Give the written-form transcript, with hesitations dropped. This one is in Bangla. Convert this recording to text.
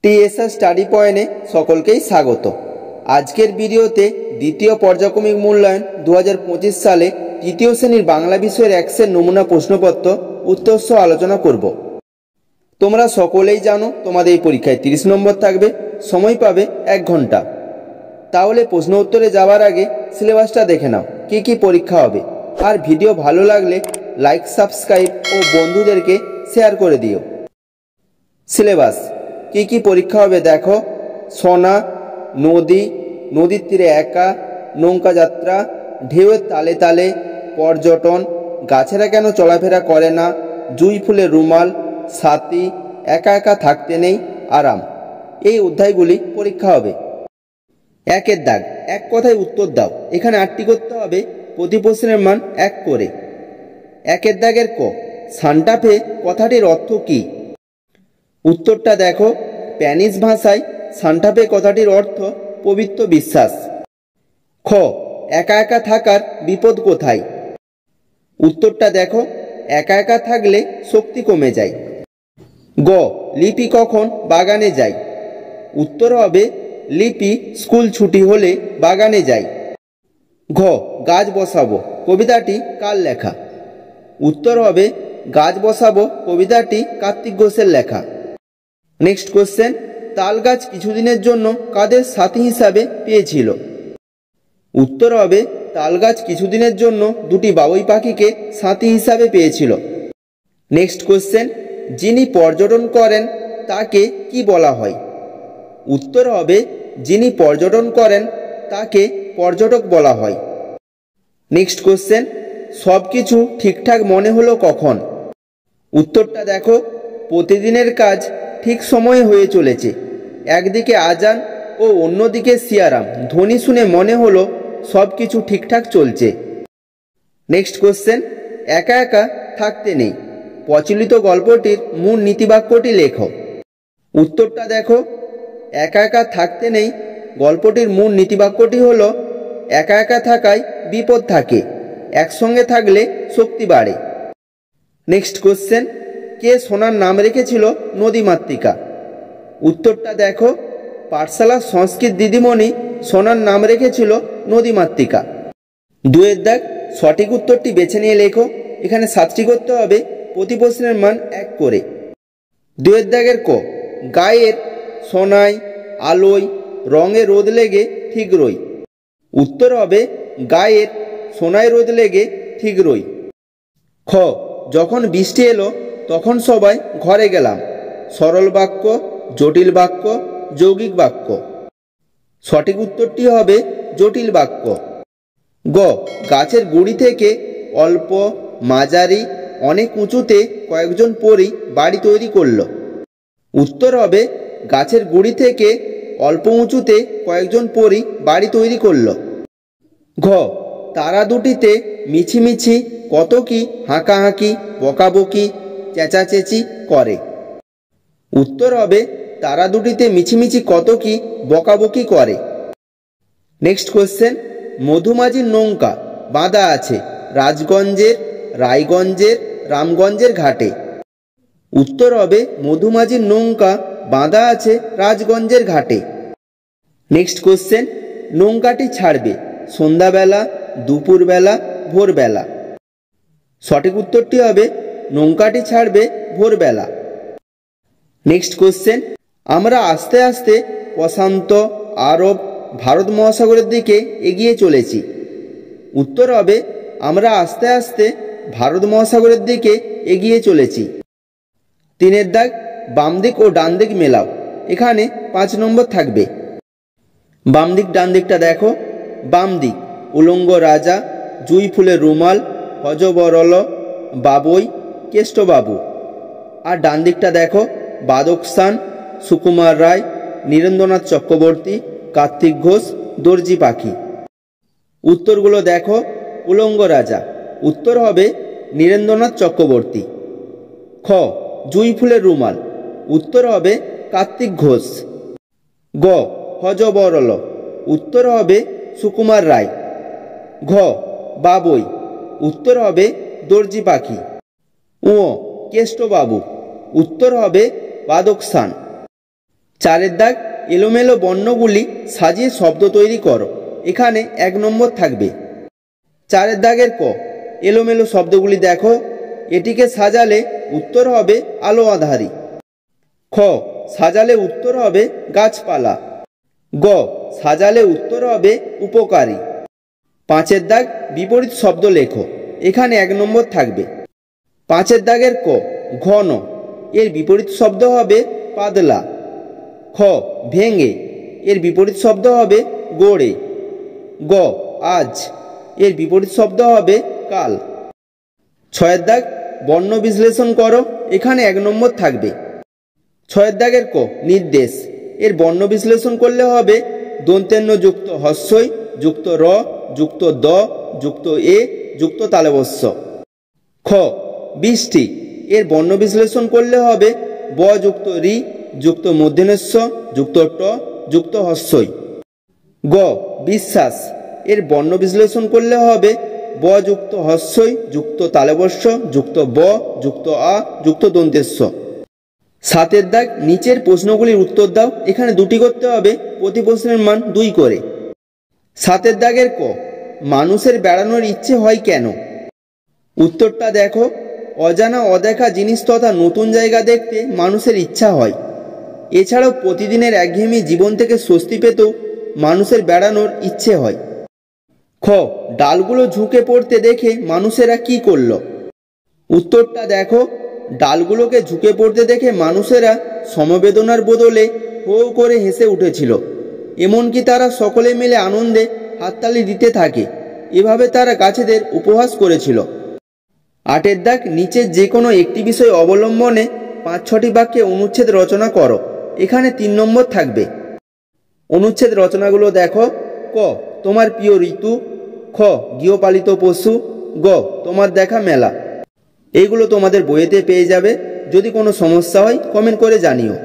টিএসআর স্টাডি পয়েন্টে সকলকেই স্বাগত। আজকের ভিডিওতে দ্বিতীয় পর্যায়ক্রমিক মূল্যায়ন 2025 সালে তৃতীয় শ্রেণীর বাংলা বিষয়ের এক্সের নমুনা প্রশ্নপত্র উত্তর সহ আলোচনা করব। তোমরা সকলেই জানো তোমাদের এই পরীক্ষায় 30 নম্বর থাকবে, সময় পাবে 1 ঘন্টা। তাহলে প্রশ্ন উত্তরে যাওয়ার আগে সিলেবাসটা দেখে নাও কি কি পরীক্ষা হবে, আর ভিডিও ভালো লাগলে লাইক, সাবস্ক্রাইব ও বন্ধুদেরকে শেয়ার করে দিও। সিলেবাস কি কি পরীক্ষা হবে দেখো: সোনা, নদী, নদীর তীরে একা, নৌকা যাত্রা, ঢেউয়ের তালে তালে, পর্যটন, গাছেরা কেন চলাফেরা করে না, জুঁই ফুলের রুমাল, সাথী, একা একা থাকতে নেই, আরাম। এই অধ্যায়গুলি পরীক্ষা হবে। একের দাগ, এক কথায় উত্তর দাও। এখানে 8টি করতে হবে, প্রতি প্রশ্নের মান 1 করে। একের দাগের ক, সান্টাফে কথাটির অর্থ কি? উত্তরটা দেখো, স্প্যানিশ ভাষায় সান্টাফে কথাটির অর্থ পবিত্র বিশ্বাস। খ, একা একা থাকার বিপদ কোথায়? উত্তরটা দেখো, একা একা থাকলে শক্তি কমে যায়। গ, লিপি কখন বাগানে যায়? উত্তর হবে, লিপি স্কুল ছুটি হলে বাগানে যায়। ঘ, গাছ বসাবো কবিতাটি কার লেখা? উত্তর হবে, গাছ বসাবো কবিতাটি কার্তিক ঘোষের লেখা। নেক্সট কোশ্চেন, তাল গাছ কিছুদিনের জন্য কাদের সাথী হিসাবে পেয়েছিল? উত্তর হবে, তাল গাছ কিছুদিনের জন্য দুটি বাবুই পাখিকে সাথী হিসাবে পেয়েছিল। নেক্সট কোশ্চেন, যিনি পর্যটন করেন তাকে কি বলা হয়? উত্তর হবে, যিনি পর্যটন করেন তাকে পর্যটক বলা হয়। নেক্সট কোশ্চেন, সব কিছু ঠিকঠাক মনে হলো কখন? উত্তরটা দেখো, প্রতিদিনের কাজ ঠিক সময়ে হয়ে চলেছে। একদিকে আজান ও অন্যদিকে সিয়ারাম ধ্বনি শুনে মনে হলো সব কিছু ঠিকঠাক চলছে। নেক্সট কোশ্চেন, একা একা থাকতে নেই প্রচলিত গল্পটির মূল নীতিবাক্যটি লেখো। উত্তরটা দেখো, একা একা থাকতে নেই গল্পটির মূল নীতিবাক্যটি হলো, একা একা থাকায় বিপদ থাকে, একসঙ্গে থাকলে শক্তি বাড়ে। নেক্সট কোশ্চেন, কে সোনার নাম রেখেছিল নদীমাতৃকা? উত্তরটা দেখো, পাঠশালার সংস্কৃত দিদিমণি সোনার নাম রেখেছিল নদীমাতৃকা। 2 দাগ, সঠিক উত্তরটি বেছে নিয়ে লেখো। এখানে 7টি করতে হবে, প্রতি প্রশ্নের মান 1 করে। 2 দাগের ক, গায়ের সোনায় আলোয় রঙে রোদ লেগে ঠিক রই। উত্তর হবে, গায়ের সোনায় রোদ লেগে ঠিক রই। খ, যখন বৃষ্টি এলো তখন সবাই ঘরে গেলাম। সরল বাক্য, জটিল বাক্য, যৌগিক বাক্য? সঠিক উত্তরটি হবে জটিল বাক্য। গ, গাছের গুড়ি থেকে অল্প, মাঝারি, অনেক উঁচুতে কয়েকজন পরী বাড়ি তৈরি করল। উত্তর হবে, গাছের গুড়ি থেকে অল্প উঁচুতে কয়েকজন পরী বাড়ি তৈরি করল। ঘ, তারা দুটিতে মিছিমিছি কত কি হাঁকাহাঁকি, বকাবকি, চেঁচাচেঁচি করে? উত্তর হবে, তারা দুটিতে মিছিমিছি কত কি বকাবকি করে। নেক্সট কোশ্চেন, মধুমাঝির নৌকা বাঁধা আছে রাজগঞ্জের, রায়গঞ্জের, রামগঞ্জের ঘাটে। উত্তর হবে, মধুমাঝির নৌকা বাঁধা আছে রাজগঞ্জের ঘাটে। নেক্সট কোশ্চেন, নৌকাটি ছাড়বে সন্ধ্যাবেলা, দুপুরবেলা, ভোরবেলা? সঠিক উত্তরটি হবে, নৌকাটি ছাড়বে ভোরবেলা। নেক্সট কোশ্চেন, আমরা আস্তে আস্তে প্রশান্ত, আরব, ভারত মহাসাগরের দিকে এগিয়ে চলেছি। উত্তর হবে, আমরা আস্তে আস্তে ভারত মহাসাগরের দিকে এগিয়ে চলেছি। 3 দাগ, বাম দিক ও ডান দিক মেলাও। এখানে 5 নম্বর থাকবে। বাম দিক ডান দিকটা দেখো। বাম দিক, উলঙ্গ রাজা, জুঁই ফুলের রুমাল, হযবরল, বাবুই, কেষ্টবাবু। আর ডান দিকটা দেখো, বাদকস্থান, সুকুমার রায়, নীরেন্দ্রনাথ চক্রবর্তী, কার্তিক ঘোষ, দর্জি পাখি। উত্তরগুলো দেখো, উলঙ্গ রাজা। উত্তর হবে নীরেন্দ্রনাথ চক্রবর্তী। খ, জুঁই ফুলের রুমাল। উত্তর হবে কার্তিক ঘোষ। গ, হযবরল। উত্তর হবে সুকুমার রায়। ঘ, বাবুই। উত্তর হবে দর্জি পাখি। উ, কেষ্টবাবু। উত্তর হবে বাদকস্থান। 4 দাগ এলোমেলো বর্ণগুলি সাজিয়ে শব্দ তৈরি করো। এখানে 1 নম্বর থাকবে। 4 দাগের ক এলোমেলো শব্দগুলি দেখো, এটিকে সাজালে উত্তর হবে আলো আঁধারি। খ সাজালে উত্তর হবে গাছপালা। গ সাজালে উত্তর হবে উপকারী। 5 দাগ বিপরীত শব্দ লেখো। এখানে 1 নম্বর থাকবে। 5 দাগের ক ঘন, এর বিপরীত শব্দ হবে পাতলা। খ ভেঙে, এর বিপরীত শব্দ হবে গড়ে। গ আজ, এর বিপরীত শব্দ হবে কাল। 6 দাগ বর্ণ বিশ্লেষণ করো। এখানে 1 নম্বর থাকবে। 6 দাগের ক নির্দেশ, এর বর্ণ বিশ্লেষণ করলে হবে দন্তেন্য যুক্ত হস্যই যুক্ত র যুক্ত দ যুক্ত এ যুক্ত তালবস্য। খ বৃষ্টি, এর বর্ণ বিশ্লেষণ করলে হবে ব যুক্ত রি যুক্ত মূর্ধন্যস্ব যুক্ত ট যুক্ত হস্যই। গ বিশ্বাস, এর বর্ণ বিশ্লেষণ করলে হবে ব যুক্ত হস্যই যুক্ত তালবস্য যুক্ত ব যুক্ত আ যুক্ত দন্তেস্ব। 7 দাগ নিচের প্রশ্নগুলির উত্তর দাও। এখানে 2টি করতে হবে, প্রতি প্রশ্নের মান 2 করে। 7 দাগের ক মানুষের বেড়ানোর ইচ্ছে হয় কেন? উত্তরটা দেখো, অজানা অদেখা জিনিস তথা নতুন জায়গা দেখতে মানুষের ইচ্ছা হয়। এছাড়াও প্রতিদিনের একঘেয়েমি জীবন থেকে স্বস্তি পেতেও মানুষের বেড়ানোর ইচ্ছে হয়। খ ডালগুলো ঝুঁকে পড়তে দেখে মানুষেরা কি করল? উত্তরটা দেখো, ডালগুলোকে ঝুঁকে পড়তে দেখে মানুষেরা সমবেদনার বদলে হো করে হেসে উঠেছিল। এমনকি তারা সকলে মিলে আনন্দে হাততালি দিতে থাকে। এভাবে তারা গাছেদের উপহাস করেছিল। 8 দাগ নিচের যে কোনো একটি বিষয় অবলম্বনে 5-6টি বাক্যে অনুচ্ছেদ রচনা করো। এখানে 3 নম্বর থাকবে। অনুচ্ছেদ রচনাগুলো দেখো। ক তোমার প্রিয় ঋতু। খ গৃহপালিত পশু। গ তোমার দেখা মেলা। এইগুলো তোমাদের বইয়েতে পেয়ে যাবে। যদি কোনো সমস্যা হয় কমেন্ট করে জানিও।